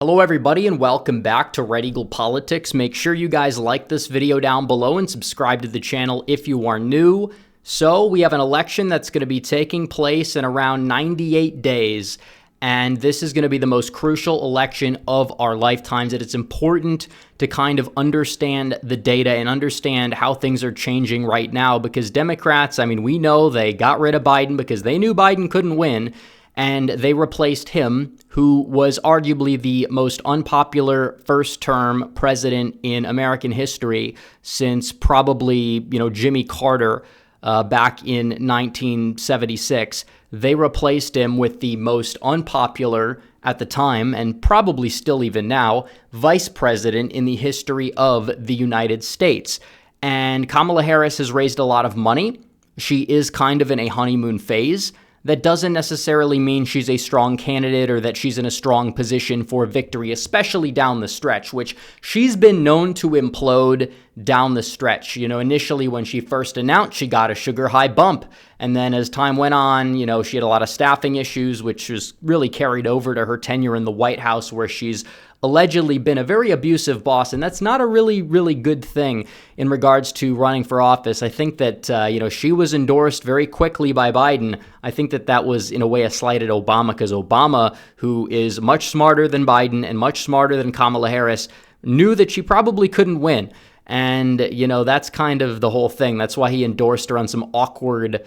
Hello everybody and welcome back to Red Eagle Politics. Make sure you guys like this video down below and subscribe to the channel if you are new. So we have an election that's going to be taking place in around 98 days. And this is going to be the most crucial election of our lifetimes. And it's important to kind of understand the data and understand how things are changing right now. Because Democrats, we know they got rid of Biden because they knew Biden couldn't win. And they replaced him, who was arguably the most unpopular first-term president in American history since probably, Jimmy Carter back in 1976. They replaced him with the most unpopular at the time, and probably still even now, vice president in the history of the United States. And Kamala Harris has raised a lot of money. She is kind of in a honeymoon phase. That doesn't necessarily mean she's a strong candidate or that she's in a strong position for victory, especially down the stretch, which she's been known to implode down the stretch. Initially when she first announced, she got a sugar high bump. And then as time went on, she had a lot of staffing issues, which was really carried over to her tenure in the White House, where she's allegedly been a very abusive boss, and that's not a really, really good thing in regards to running for office. I think that, she was endorsed very quickly by Biden. I think that was, in a way, a slight at Obama, because Obama, who is much smarter than Biden and much smarter than Kamala Harris, knew that she probably couldn't win. And, that's kind of the whole thing. That's why he endorsed her on some awkward,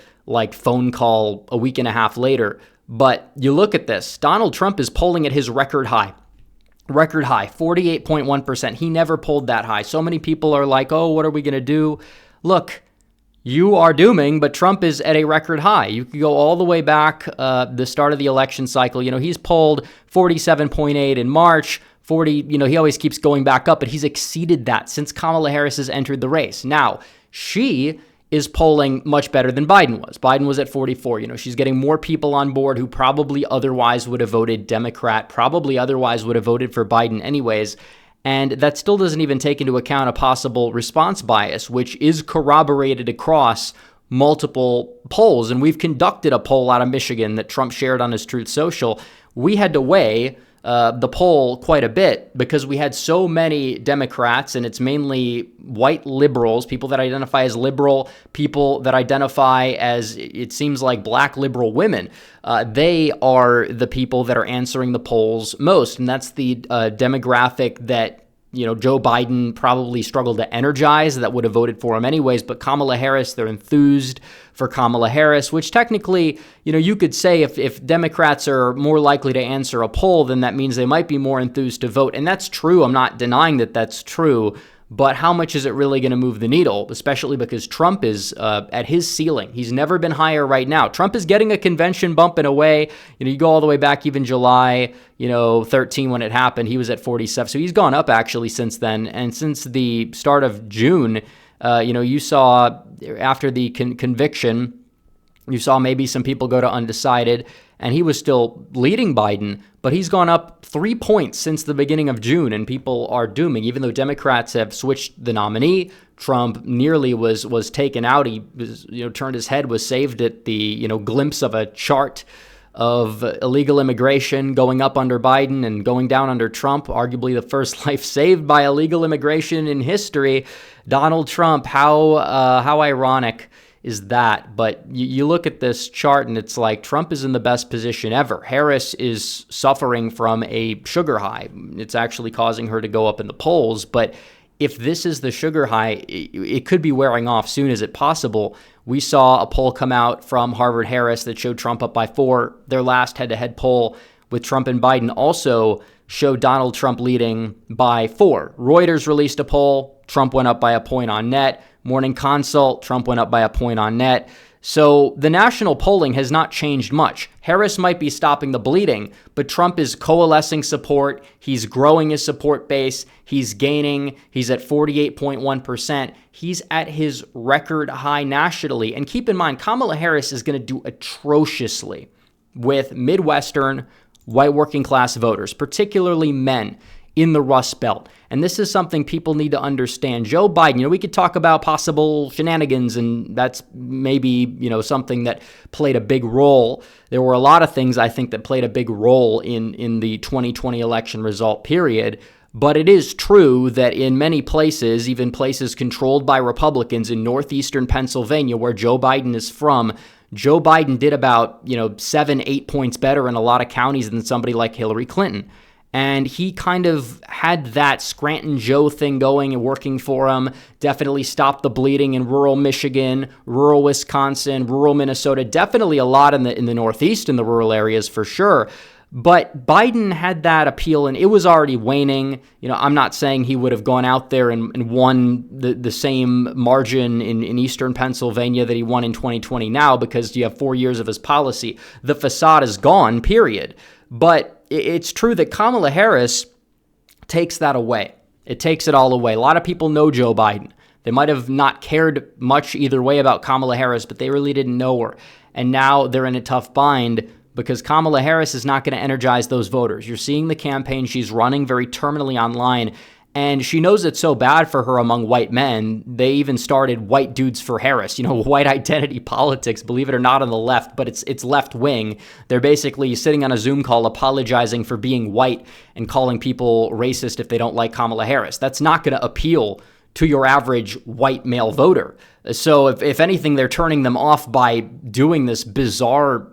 phone call a week and a half later. But you look at this. Donald Trump is polling at his record high. 48.1%. He never pulled that high. So many people are like, oh, what are we going to do? Look, you are dooming, but Trump is at a record high. You could go all the way back, the start of the election cycle. He's polled 47.8 in March, 40, he always keeps going back up, but he's exceeded that since Kamala Harris has entered the race. Now, she is polling much better than Biden was. Biden was at 44. She's getting more people on board who probably otherwise would have voted Democrat, probably otherwise would have voted for Biden anyways. And that still doesn't even take into account a possible response bias, which is corroborated across multiple polls. And we've conducted a poll out of Michigan that Trump shared on his Truth Social. We had to weigh the poll quite a bit because we had so many Democrats, and it's mainly white liberals, people that identify as liberal, people that identify as, it seems like, black liberal women. They are the people that are answering the polls most, and that's the demographic that Joe Biden probably struggled to energize, that would have voted for him anyways. But Kamala Harris, they're enthused for Kamala Harris, which technically, you could say if Democrats are more likely to answer a poll, then that means they might be more enthused to vote. And that's true. I'm not denying that that's true. But how much is it really going to move the needle, especially because Trump is at his ceiling? He's never been higher right now. Trump is getting a convention bump in a way. You go all the way back even July, 13 when it happened. He was at 47. So he's gone up actually since then. And since the start of June, you saw after the conviction, you saw maybe some people go to undecided, and he was still leading Biden, but he's gone up 3 points since the beginning of June, and people are dooming. Even though Democrats have switched the nominee, Trump nearly was taken out. He was, turned his head, was saved at the, glimpse of a chart of illegal immigration going up under Biden and going down under Trump, arguably the first life saved by illegal immigration in history. Donald Trump, how ironic is that? But you look at this chart and it's like Trump is in the best position ever. Harris is suffering from a sugar high. It's actually causing her to go up in the polls. But if this is the sugar high, it could be wearing off soon. Is it possible? We saw a poll come out from Harvard-Harris that showed Trump up by 4. Their last head-to-head poll with Trump and Biden also showed Donald Trump leading by 4. Reuters released a poll. Trump went up by a point on net. Morning Consult, Trump went up by a point on net. So the national polling has not changed much. Harris might be stopping the bleeding, but Trump is coalescing support. He's growing his support base. He's gaining. He's at 48.1%. He's at his record high nationally. And keep in mind, Kamala Harris is going to do atrociously with Midwestern, white working class voters, particularly men. in the Rust Belt. And this is something people need to understand. Joe Biden, we could talk about possible shenanigans, and that's maybe, something that played a big role. There were a lot of things, I think, that played a big role in the 2020 election result period. But it is true that in many places, even places controlled by Republicans in northeastern Pennsylvania, where Joe Biden is from, Joe Biden did about, 7-8 points better in a lot of counties than somebody like Hillary Clinton. And he kind of had that Scranton Joe thing going and working for him. Definitely stopped the bleeding in rural Michigan, rural Wisconsin, rural Minnesota. Definitely a lot in the Northeast, in the rural areas for sure. But Biden had that appeal, and it was already waning. I'm not saying he would have gone out there and won the same margin in eastern Pennsylvania that he won in 2020 now, because you have 4 years of his policy. The facade is gone, period. But it's true that Kamala Harris takes that away. It takes it all away. A lot of people know Joe Biden. They might have not cared much either way about Kamala Harris, but they really didn't know her. And now they're in a tough bind because Kamala Harris is not going to energize those voters. You're seeing the campaign. She's running very terminally online, and she knows it's so bad for her among white men. They even started white dudes for Harris, white identity politics, believe it or not, on the left, but it's left wing. They're basically sitting on a Zoom call apologizing for being white and calling people racist if they don't like Kamala Harris. That's not going to appeal to your average white male voter. So if anything, they're turning them off by doing this bizarre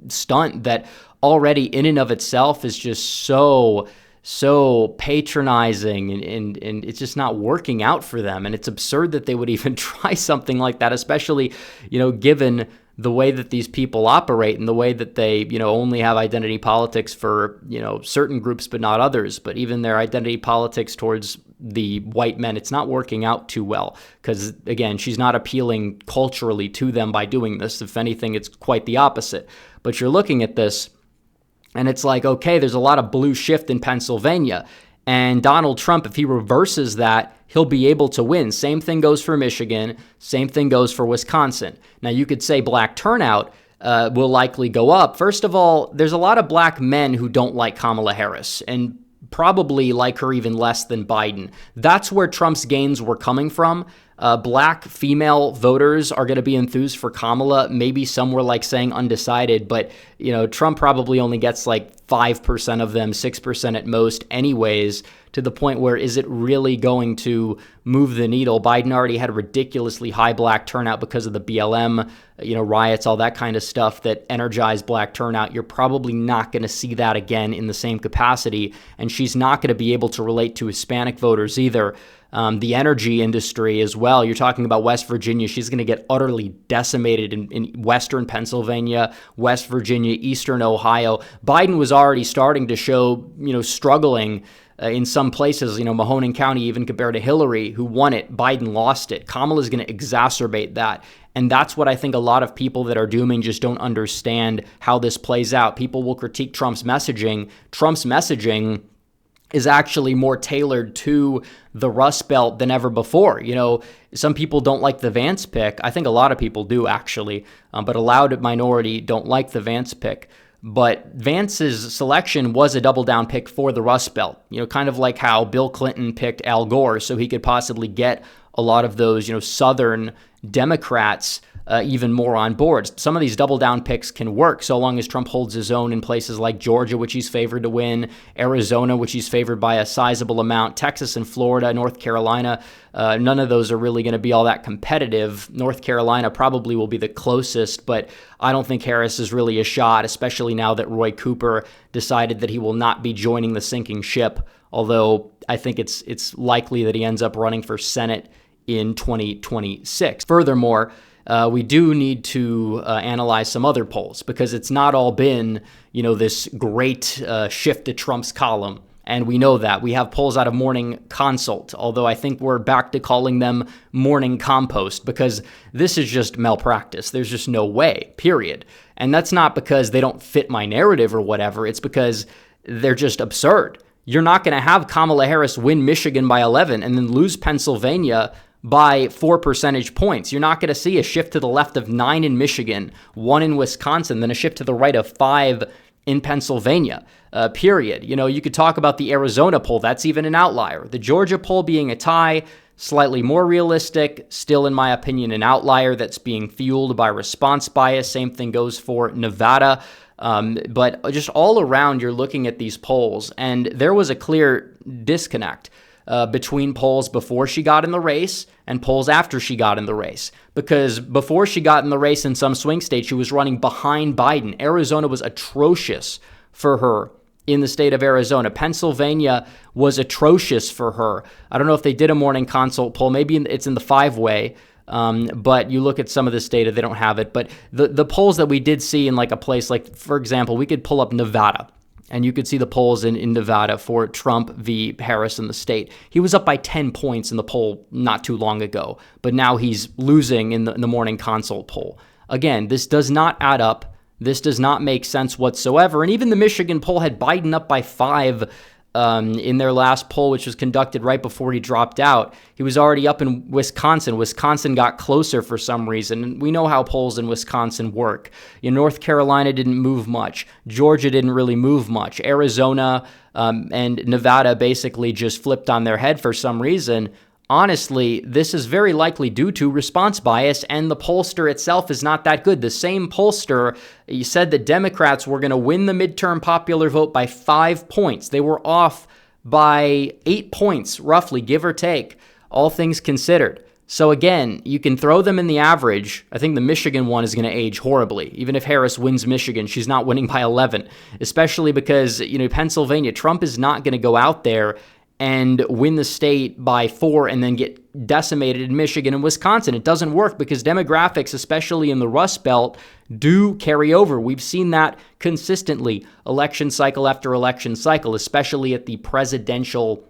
stunt that already in and of itself is just so patronizing, and it's just not working out for them. And it's absurd that they would even try something like that, especially, given the way that these people operate and the way that they, only have identity politics for, certain groups, but not others. But even their identity politics towards the white men, it's not working out too well because, again, she's not appealing culturally to them by doing this. If anything, it's quite the opposite. But you're looking at this, and it's like, okay, there's a lot of blue shift in Pennsylvania. And Donald Trump, if he reverses that, he'll be able to win. Same thing goes for Michigan. Same thing goes for Wisconsin. Now, you could say black turnout will likely go up. First of all, there's a lot of black men who don't like Kamala Harris and probably like her even less than Biden. That's where Trump's gains were coming from. Black female voters are going to be enthused for Kamala. Maybe some were saying undecided, but Trump probably only gets 5% of them, 6% at most anyways, to the point where is it really going to move the needle? Biden already had a ridiculously high black turnout because of the BLM, riots, all that kind of stuff that energized black turnout. You're probably not going to see that again in the same capacity, and she's not going to be able to relate to Hispanic voters either. The energy industry as well. You're talking about West Virginia. She's going to get utterly decimated in western Pennsylvania, West Virginia, eastern Ohio. Biden was already starting to show, struggling in some places, Mahoning County, even compared to Hillary, who won it. Biden lost it. Kamala is going to exacerbate that. And that's what I think a lot of people that are dooming just don't understand how this plays out. People will critique Trump's messaging. Trump's messaging is actually more tailored to the Rust Belt than ever before. Some people don't like the Vance pick. I think a lot of people do, actually, but a loud minority don't like the Vance pick. But Vance's selection was a double down pick for the Rust Belt, kind of like how Bill Clinton picked Al Gore so he could possibly get a lot of those, Southern Democrats even more on board. Some of these double down picks can work so long as Trump holds his own in places like Georgia, which he's favored to win, Arizona, which he's favored by a sizable amount, Texas and Florida, North Carolina. None of those are really going to be all that competitive. North Carolina probably will be the closest, but I don't think Harris is really a shot, especially now that Roy Cooper decided that he will not be joining the sinking ship, although I think it's likely that he ends up running for Senate in 2026. Furthermore, we do need to analyze some other polls because it's not all been, this great shift to Trump's column. And we know that. We have polls out of Morning Consult, although I think we're back to calling them Morning Compost because this is just malpractice. There's just no way, period. And that's not because they don't fit my narrative or whatever. It's because they're just absurd. You're not going to have Kamala Harris win Michigan by 11 and then lose Pennsylvania by 4 percentage points. You're not going to see a shift to the left of 9 in Michigan, 1 in Wisconsin, then a shift to the right of 5 in Pennsylvania, period. You could talk about the Arizona poll. That's even an outlier. The Georgia poll being a tie, slightly more realistic, still, in my opinion, an outlier that's being fueled by response bias. Same thing goes for Nevada. But just all around, you're looking at these polls, and there was a clear disconnect between polls before she got in the race and polls after she got in the race. Because before she got in the race in some swing states, she was running behind Biden. Arizona was atrocious for her in the state of Arizona. Pennsylvania was atrocious for her. I don't know if they did a morning consult poll. Maybe it's in the 5-way. But you look at some of this data, they don't have it. But the polls that we did see in like a place like, for example, we could pull up Nevada, and you could see the polls in Nevada for Trump v. Harris in the state. He was up by 10 points in the poll not too long ago, but now he's losing in the morning consult poll. Again, this does not add up. This does not make sense whatsoever. And even the Michigan poll had Biden up by 5 in their last poll, which was conducted right before he dropped out. He was already up in Wisconsin. Wisconsin got closer for some reason. And we know how polls in Wisconsin work. North Carolina didn't move much. Georgia didn't really move much. Arizona and Nevada basically just flipped on their head for some reason. Honestly, this is very likely due to response bias, and the pollster itself is not that good. The same pollster, he said that Democrats were going to win the midterm popular vote by 5 points. They were off by 8 points, roughly, give or take, all things considered. So again, you can throw them in the average. I think the Michigan one is going to age horribly. Even if Harris wins Michigan, she's not winning by 11, especially because, Pennsylvania, Trump is not going to go out there and win the state by 4 and then get decimated in Michigan and Wisconsin. It doesn't work because demographics, especially in the Rust Belt, do carry over. We've seen that consistently, election cycle after election cycle, especially at the presidential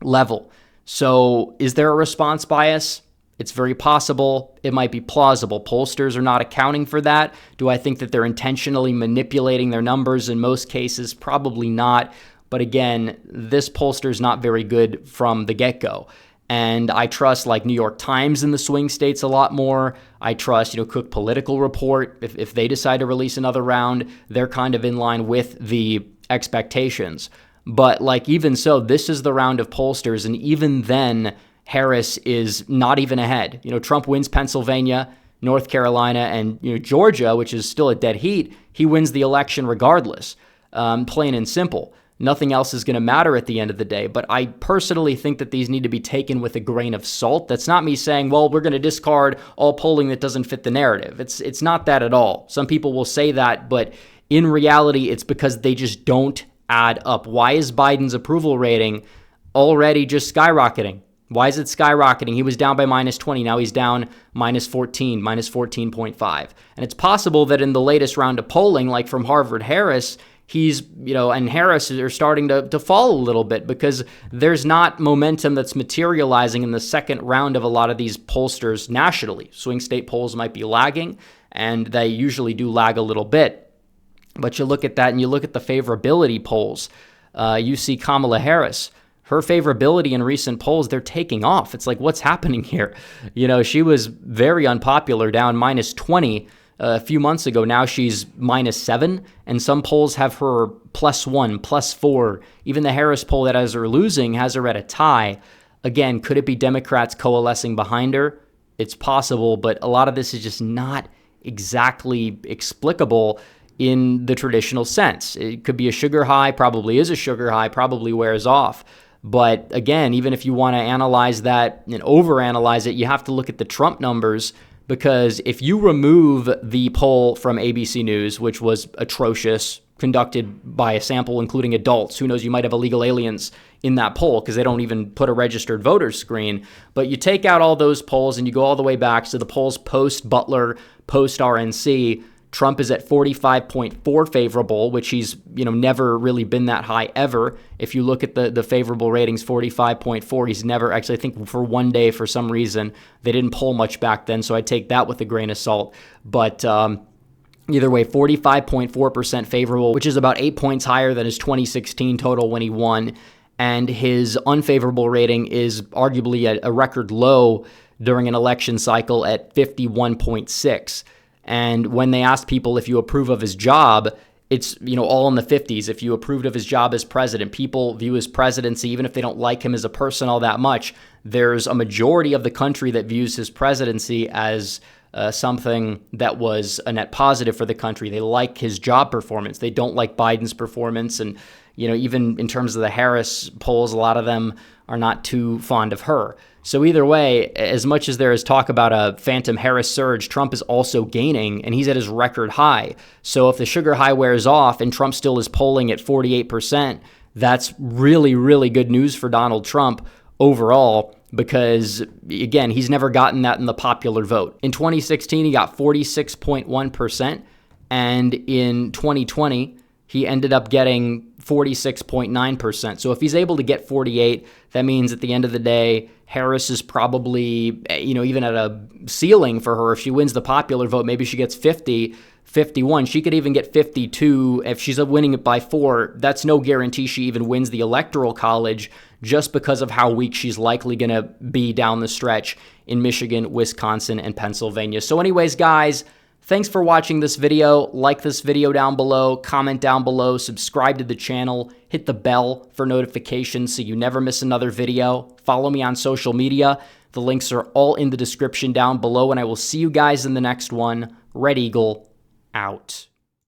level. So is there a response bias? It's very possible. It might be plausible. Pollsters are not accounting for that. Do I think that they're intentionally manipulating their numbers in most cases? Probably not. But again, this pollster is not very good from the get-go. And I trust like New York Times in the swing states a lot more. I trust, Cook Political Report. If they decide to release another round, they're kind of in line with the expectations. But like even so, this is the round of pollsters. And even then, Harris is not even ahead. Trump wins Pennsylvania, North Carolina, and Georgia, which is still a dead heat. He wins the election regardless, plain and simple. Nothing else is going to matter at the end of the day. But I personally think that these need to be taken with a grain of salt. That's not me saying, well, we're going to discard all polling that doesn't fit the narrative. It's not that at all. Some people will say that, but in reality, it's because they just don't add up. Why is Biden's approval rating already just skyrocketing? Why is it skyrocketing? He was down by -20. Now he's down -14, -14.5. And it's possible that in the latest round of polling, like from Harvard-Harris, he's, and Harris are starting to fall a little bit because there's not momentum that's materializing in the second round of a lot of these pollsters nationally. Swing state polls might be lagging, and they usually do lag a little bit. But you look at that and you look at the favorability polls. You see Kamala Harris. Her favorability in recent polls, they're taking off. It's like, what's happening here? She was very unpopular, down -20 a few months ago. Now she's -7, and some polls have her +1, +4. Even the Harris poll that has her losing has her at a tie. Again, could it be Democrats coalescing behind her? It's possible, but a lot of this is just not exactly explicable in the traditional sense. It could be a sugar high, probably is a sugar high, probably wears off. But again, even if you want to analyze that and overanalyze it, you have to look at the Trump numbers, because if you remove the poll from ABC News, which was atrocious, conducted by a sample including adults, who knows, you might have illegal aliens in that poll because they don't even put a registered voter screen. But you take out all those polls and you go all the way back to the polls post-Butler, post-RNC, Trump is at 45.4 favorable, which he's never really been that high ever. If you look at the favorable ratings, 45.4, he's never actually, I think for one day for some reason, they didn't poll much back then, so I take that with a grain of salt. But either way, 45.4% favorable, which is about 8 points higher than his 2016 total when he won. And his unfavorable rating is arguably at a record low during an election cycle at 51.6. And when they asked people if you approve of his job, it's, all in the 50s. If you approved of his job as president, people view his presidency, even if they don't like him as a person all that much, there's a majority of the country that views his presidency as something that was a net positive for the country. They like his job performance. They don't like Biden's performance. And, even in terms of the Harris polls, a lot of them are not too fond of her. So either way, as much as there is talk about a phantom Harris surge, Trump is also gaining, and he's at his record high. So if the sugar high wears off and Trump still is polling at 48%, that's really, really good news for Donald Trump overall, because, again, he's never gotten that in the popular vote. In 2016, he got 46.1%, and in 2020, he ended up getting 46.9%. So if he's able to get 48, that means at the end of the day, Harris is probably, even at a ceiling for her. If she wins the popular vote, maybe she gets 50, 51. She could even get 52. If she's winning it by 4, that's no guarantee she even wins the Electoral College, just because of how weak she's likely going to be down the stretch in Michigan, Wisconsin, and Pennsylvania. So anyways, guys, thanks for watching this video. Like this video down below, comment down below, subscribe to the channel, hit the bell for notifications so you never miss another video. Follow me on social media. The links are all in the description down below, and I will see you guys in the next one. Red Eagle, out.